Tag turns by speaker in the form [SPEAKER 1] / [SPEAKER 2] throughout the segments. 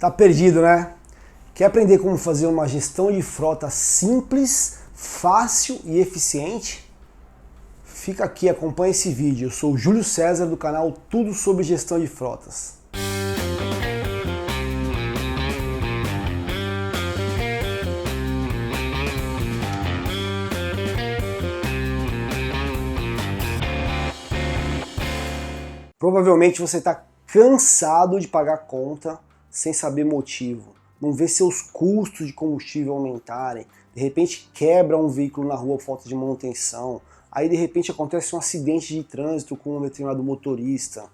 [SPEAKER 1] Tá perdido, né? Quer aprender como fazer uma gestão de frota simples, fácil e eficiente? Fica aqui, acompanha esse vídeo. Eu sou o Júlio César do canal Tudo sobre Gestão de Frotas. Provavelmente você está cansado de pagar conta sem saber motivo, não vê seus custos de combustível aumentarem, de repente quebra um veículo na rua por falta de manutenção, aí de repente acontece um acidente de trânsito com um determinado motorista.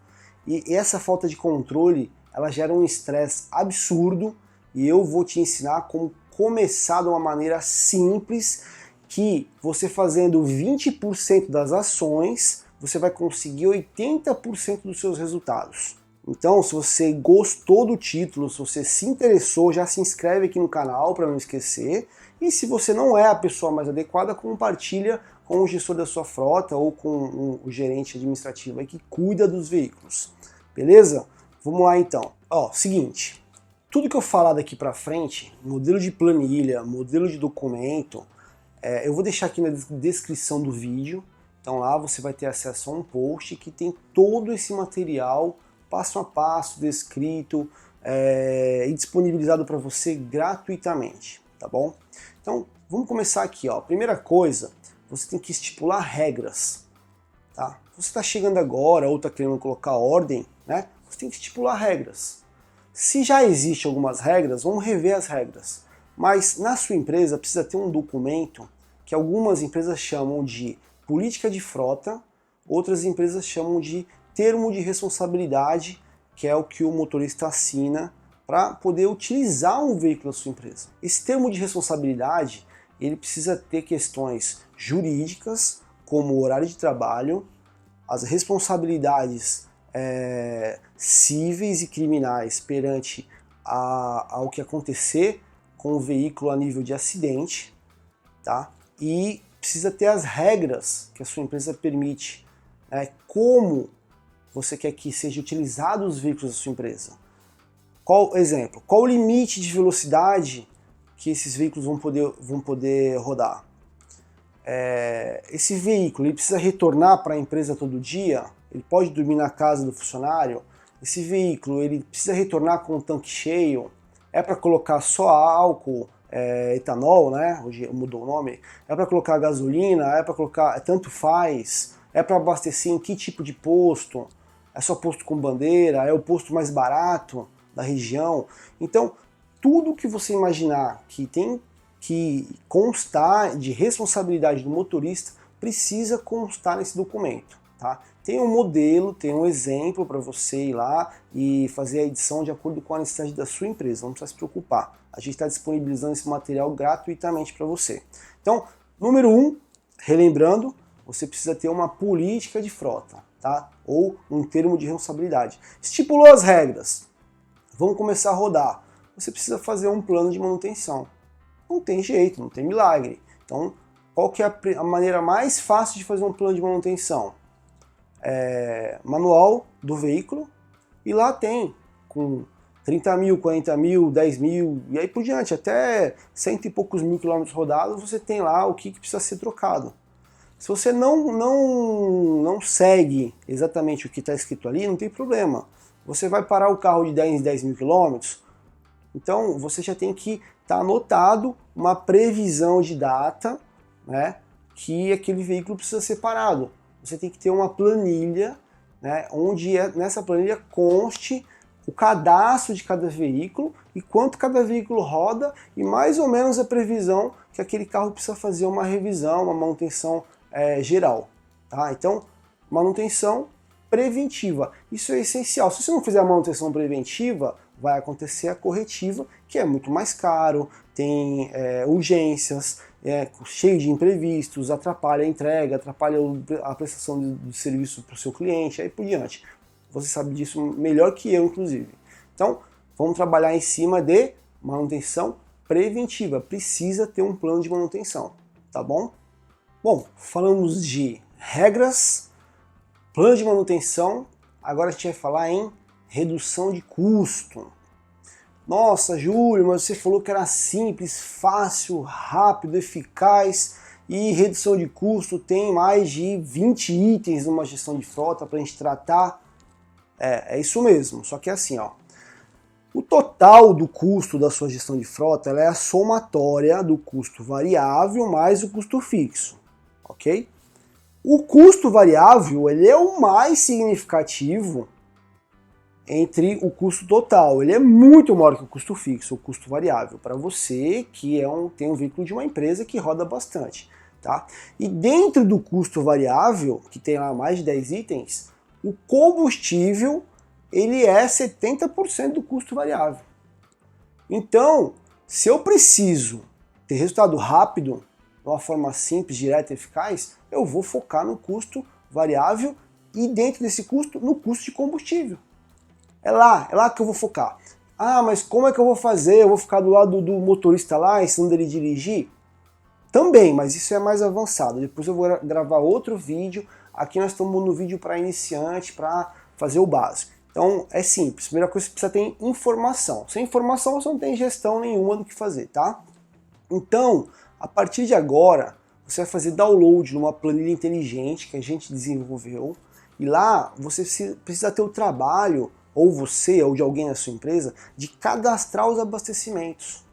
[SPEAKER 1] E essa falta de controle, ela gera um estresse absurdo e eu vou te ensinar como começar de uma maneira simples que você fazendo 20% das ações, você vai conseguir 80% dos seus resultados. Então, se você gostou do título, se você se interessou, já se inscreve aqui no canal para não esquecer. E se você não é a pessoa mais adequada, compartilha com o gestor da sua frota ou com o gerente administrativo aí que cuida dos veículos. Beleza? Vamos lá então. Seguinte, tudo que eu falar daqui para frente, modelo de planilha, modelo de documento, eu vou deixar aqui na descrição do vídeo. Então lá você vai ter acesso a um post que tem todo esse material passo a passo, descrito e disponibilizado para você gratuitamente, tá bom? Então vamos começar aqui, ó. Primeira coisa, você tem que estipular regras, tá? Você está chegando agora ou está querendo colocar ordem, né? Você tem que estipular regras. Se já existem algumas regras, vamos rever as regras. Mas na sua empresa precisa ter um documento que algumas empresas chamam de política de frota, outras empresas chamam de termo de responsabilidade, que é o que o motorista assina para poder utilizar um veículo da sua empresa. Esse termo de responsabilidade, ele precisa ter questões jurídicas, como o horário de trabalho, as responsabilidades cíveis e criminais perante ao que acontecer com o veículo a nível de acidente, tá? E precisa ter as regras que a sua empresa permite, como você quer que seja utilizado os veículos da sua empresa. Qual o limite de velocidade que esses veículos vão poder rodar? Esse veículo ele precisa retornar para a empresa todo dia? Ele pode dormir na casa do funcionário? Esse veículo ele precisa retornar com o tanque cheio? É para colocar só álcool, etanol, né? Hoje mudou o nome. É para colocar gasolina? É para colocar, tanto faz? É para abastecer em que tipo de posto? É só posto com bandeira? É o posto mais barato da região? Então, tudo que você imaginar que tem que constar de responsabilidade do motorista precisa constar nesse documento, tá? Tem um modelo, tem um exemplo para você ir lá e fazer a edição de acordo com a necessidade da sua empresa. Não precisa se preocupar. A gente está disponibilizando esse material gratuitamente para você. Então, número 1, relembrando, você precisa ter uma política de frota, tá? Ou um termo de responsabilidade. Estipulou as regras, vamos começar a rodar. Você precisa fazer um plano de manutenção. Não tem jeito, não tem milagre. Então, qual que é a maneira mais fácil de fazer um plano de manutenção? Manual do veículo, e lá tem com 30 mil, 40 mil, 10 mil, e aí por diante, até 100 e poucos mil quilômetros rodados, você tem lá o que precisa ser trocado. Se você não segue exatamente o que está escrito ali, não tem problema. Você vai parar o carro de 10 mil quilômetros, então você já tem que estar anotado uma previsão de data, né, que aquele veículo precisa ser parado. Você tem que ter uma planilha, né, onde nessa planilha conste o cadastro de cada veículo e quanto cada veículo roda e mais ou menos a previsão que aquele carro precisa fazer uma revisão, uma manutenção geral. Tá? Então, manutenção preventiva. Isso é essencial. Se você não fizer a manutenção preventiva, vai acontecer a corretiva, que é muito mais caro, tem urgências, cheio de imprevistos, atrapalha a entrega, atrapalha a prestação de serviço para o seu cliente, aí por diante. Você sabe disso melhor que eu, inclusive. Então, vamos trabalhar em cima de manutenção preventiva. Precisa ter um plano de manutenção, tá bom? Bom, falamos de regras, plano de manutenção, agora a gente vai falar em redução de custo. Nossa, Júlio, mas você falou que era simples, fácil, rápido, eficaz e redução de custo, tem mais de 20 itens numa gestão de frota para a gente tratar. É isso mesmo, só que é assim, ó. O total do custo da sua gestão de frota ela é a somatória do custo variável mais o custo fixo, ok? O custo variável ele é o mais significativo entre o custo total. Ele é muito maior que o custo fixo, o custo variável, para você que tem um veículo de uma empresa que roda bastante. Tá? E dentro do custo variável, que tem lá mais de 10 itens, o combustível ele é 70% do custo variável. Então, se eu preciso ter resultado rápido, de uma forma simples, direta e eficaz, eu vou focar no custo variável e dentro desse custo, no custo de combustível. É lá que eu vou focar. Ah, mas como é que eu vou fazer? Eu vou ficar do lado do motorista lá, ensinando ele a dirigir? Também, mas isso é mais avançado. Depois eu vou gravar outro vídeo. Aqui nós estamos no vídeo para iniciante, para fazer o básico. Então é simples. Primeira coisa, você precisa ter informação. Sem informação você não tem gestão nenhuma do que fazer, tá? Então, a partir de agora, você vai fazer download numa planilha inteligente que a gente desenvolveu. E lá você precisa ter o trabalho, ou você, ou de alguém na sua empresa, de cadastrar os abastecimentos.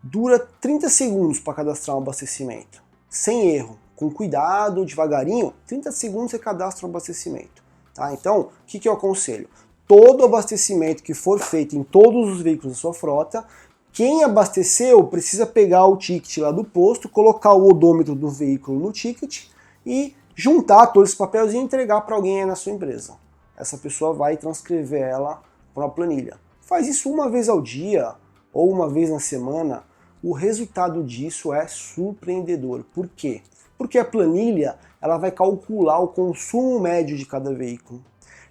[SPEAKER 1] Dura 30 segundos para cadastrar um abastecimento, sem erro, com cuidado, devagarinho, 30 segundos você cadastra um abastecimento. Tá? Então, o que eu aconselho? Todo abastecimento que for feito em todos os veículos da sua frota, quem abasteceu precisa pegar o ticket lá do posto, colocar o odômetro do veículo no ticket e juntar todos esses papéis e entregar para alguém aí na sua empresa. Essa pessoa vai transcrever ela para uma planilha. Faz isso uma vez ao dia ou uma vez na semana. O resultado disso é surpreendedor. Por quê? Porque a planilha ela vai calcular o consumo médio de cada veículo.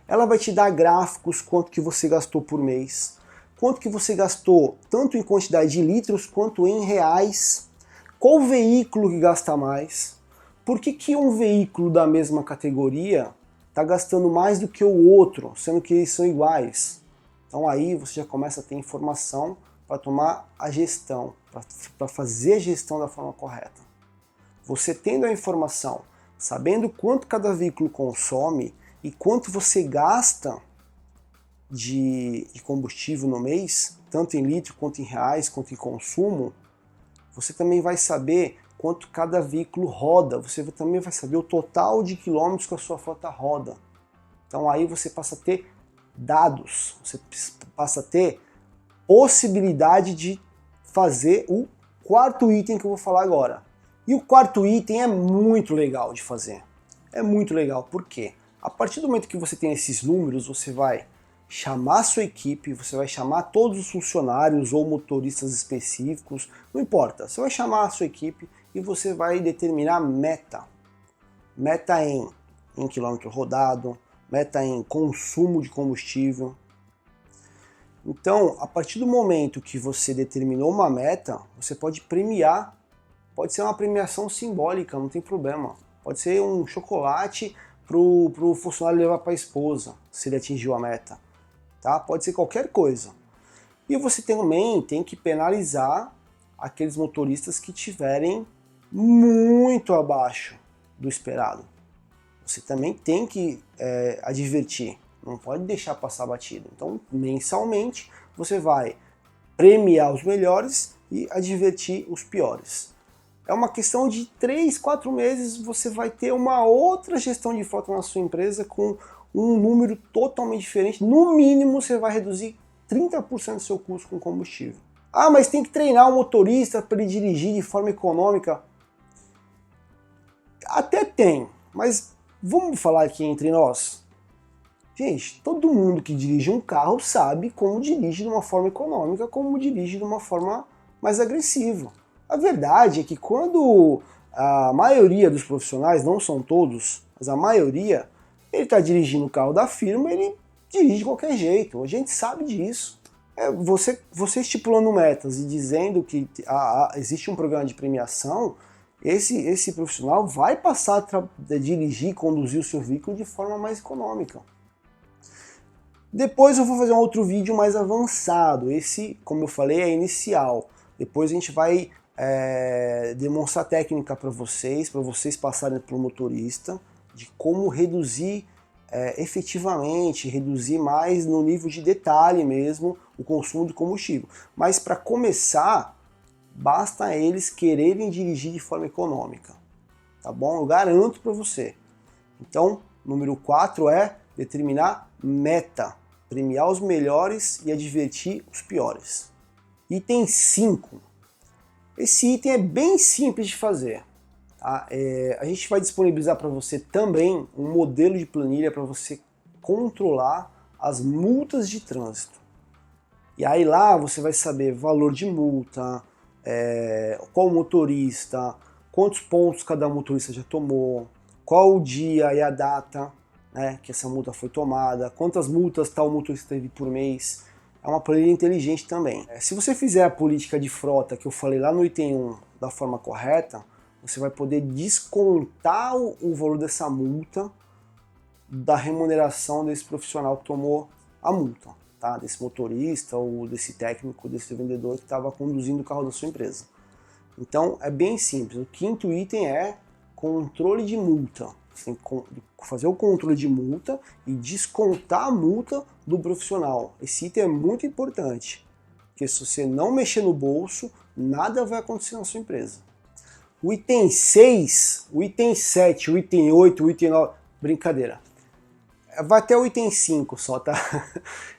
[SPEAKER 1] Ela vai te dar gráficos, quanto que você gastou por mês, quanto que você gastou tanto em quantidade de litros quanto em reais, qual veículo que gasta mais, por que um veículo da mesma categoria está gastando mais do que o outro, sendo que eles são iguais. Então aí você já começa a ter informação para tomar a gestão, para fazer a gestão da forma correta. Você tendo a informação, sabendo quanto cada veículo consome e quanto você gasta de combustível no mês, tanto em litro, quanto em reais, quanto em consumo, você também vai saber quanto cada veículo roda, você também vai saber o total de quilômetros que a sua frota roda. Então aí você passa a ter dados, você passa a ter possibilidade de fazer o quarto item que eu vou falar agora. E o quarto item é muito legal de fazer. É muito legal, por quê? A partir do momento que você tem esses números, você vai chamar a sua equipe, você vai chamar todos os funcionários ou motoristas específicos, não importa, você vai chamar a sua equipe e você vai determinar meta. Meta em quilômetro rodado, meta em consumo de combustível. Então, a partir do momento que você determinou uma meta, você pode premiar. Pode ser uma premiação simbólica, não tem problema. Pode ser um chocolate pro funcionário levar para a esposa, se ele atingiu a meta. Tá? Pode ser qualquer coisa. E você também tem que penalizar aqueles motoristas que estiverem muito abaixo do esperado. Você também tem que advertir. Não pode deixar passar batido. Então, mensalmente, você vai premiar os melhores e advertir os piores. É uma questão de 3, 4 meses, você vai ter uma outra gestão de frota na sua empresa com um número totalmente diferente. No mínimo, você vai reduzir 30% do seu custo com combustível. Ah, mas tem que treinar o motorista para ele dirigir de forma econômica. Até tem, mas vamos falar aqui entre nós. Gente, todo mundo que dirige um carro sabe como dirige de uma forma econômica, como dirige de uma forma mais agressiva. A verdade é que quando a maioria dos profissionais, não são todos, mas a maioria, ele está dirigindo o carro da firma, ele dirige de qualquer jeito, a gente sabe disso. Você estipulando metas e dizendo que existe um programa de premiação, esse profissional vai passar a dirigir, conduzir o seu veículo de forma mais econômica. Depois eu vou fazer um outro vídeo mais avançado. Esse, como eu falei, é inicial. Depois a gente vai demonstrar técnica para vocês passarem para o motorista, de como reduzir efetivamente, reduzir mais no nível de detalhe mesmo o consumo de combustível. Mas para começar, basta eles quererem dirigir de forma econômica, tá bom? Eu garanto para você. Então, número 4 é determinar meta, premiar os melhores e advertir os piores. Item 5. Esse item é bem simples de fazer. Tá? A gente vai disponibilizar para você também um modelo de planilha para você controlar as multas de trânsito. E aí lá você vai saber valor de multa, qual motorista, quantos pontos cada motorista já tomou, qual o dia e a data, né, que essa multa foi tomada, quantas multas tal motorista teve por mês. É uma planilha inteligente também. Se você fizer a política de frota que eu falei lá no item 1 da forma correta, você vai poder descontar o valor dessa multa da remuneração desse profissional que tomou a multa, tá? Desse motorista ou desse técnico, desse vendedor que estava conduzindo o carro da sua empresa. Então é bem simples. O quinto item é controle de multa. Você tem que fazer o controle de multa e descontar a multa do profissional. Esse item é muito importante, porque se você não mexer no bolso, nada vai acontecer na sua empresa. O item 6, o item 7, o item 8, o item 9, brincadeira. Vai até o item 5 só, tá?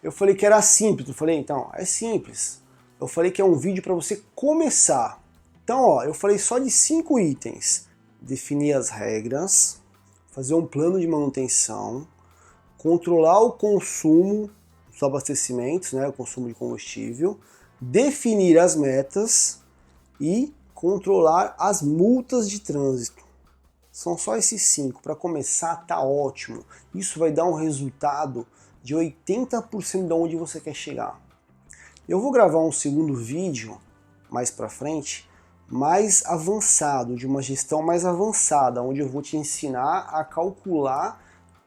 [SPEAKER 1] Eu falei que era simples, eu falei, então, é simples. Eu falei que é um vídeo para você começar. Então, ó, eu falei só de 5 itens. Definir as regras, fazer um plano de manutenção, controlar o consumo dos abastecimentos, né, o consumo de combustível, definir as metas e controlar as multas de trânsito. São só esses 5. Para começar, tá ótimo. Isso vai dar um resultado de 80% de onde você quer chegar. Eu vou gravar um segundo vídeo mais para frente, mais avançado, de uma gestão mais avançada, onde eu vou te ensinar a calcular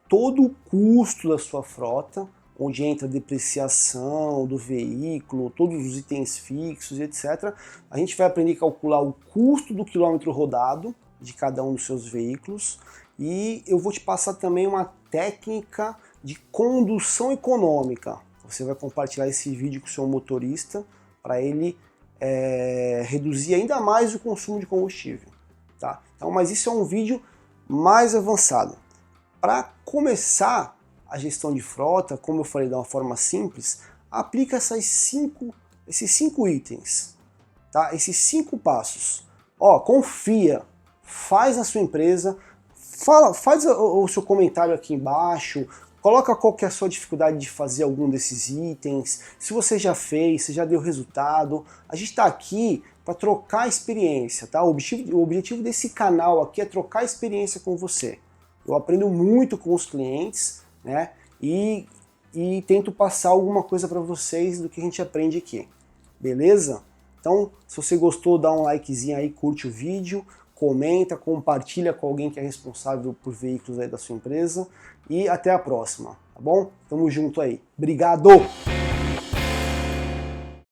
[SPEAKER 1] todo o custo da sua frota, onde entra a depreciação do veículo, todos os itens fixos, etc. A gente vai aprender a calcular o custo do quilômetro rodado de cada um dos seus veículos e eu vou te passar também uma técnica de condução econômica. Você vai compartilhar esse vídeo com o seu motorista para ele reduzir ainda mais o consumo de combustível, tá? Então, mas isso é um vídeo mais avançado. Para começar a gestão de frota, como eu falei de uma forma simples, aplica esses 5 itens, tá? Esses 5 passos. Ó, confia, faz na sua empresa, faz o seu comentário aqui embaixo, coloca qual que é a sua dificuldade de fazer algum desses itens, se você já fez, se já deu resultado. A gente está aqui para trocar experiência, tá? O objetivo desse canal aqui é trocar experiência com você. Eu aprendo muito com os clientes, né? E tento passar alguma coisa para vocês do que a gente aprende aqui. Beleza? Então, se você gostou, dá um likezinho aí, curte o vídeo, comenta, compartilha com alguém que é responsável por veículos aí da sua empresa e até a próxima, tá bom? Tamo junto aí. Obrigado!